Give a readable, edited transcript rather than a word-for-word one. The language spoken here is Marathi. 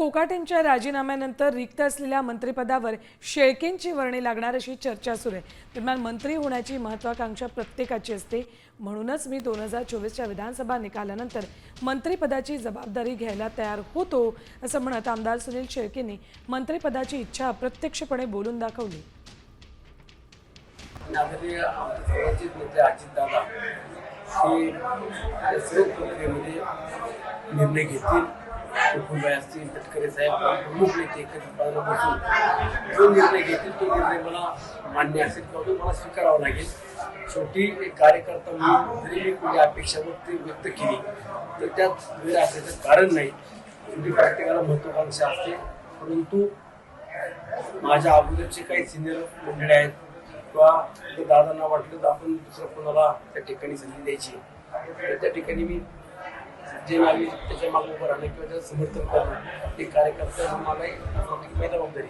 कोकाटेंच्या राजीनाम्यानंतर रिक्त असलेल्या मंत्रिपदावर शेळकेंची वर्णी लागणार अशी चर्चा सुरू आहे। दरम्यान मंत्री होण्याची महत्त्वाकांक्षा प्रत्येकाची असते, म्हणूनच मी 2024च्या विधानसभा निकालानंतर मंत्रिपदाची जबाबदारी घ्यायला तयार होतो असं म्हणत आमदार सुनील शेळकेंनी मंत्रिपदाची इच्छा अप्रत्यक्षपणे बोलून दाखवली। नागरिक मंत्री अजितदादा हे सर्व प्रक्रियेमध्ये निर्णय घेतील। कुटुंबीय असतील, तटकरे साहेब प्रमुख नेते एकत्रित बसून जो निर्णय घेतील तो निर्णय मला मान्य असेल किंवा तो मला स्वीकारावा लागेल। शेवटी एक कार्यकर्ता म्हणून जरी मी कुठली अपेक्षा व्यक्त केली तर त्यात वेळ असण्याचं कारण नाही। शेवटी प्रत्येकाला महत्त्वाकांक्षा असते, परंतु माझ्या अगोदरचे काही सिनियर मंडळी आहेत किंवा दादांना वाटलं तर आपण दुसऱ्या कोणाला त्या ठिकाणी संधी द्यायची, तर त्या ठिकाणी मी जे नागरिक त्याच्या मागे उभं राहणं किंवा त्याचं समर्थन करणं हे कार्यकर्ता मला जबाबदारी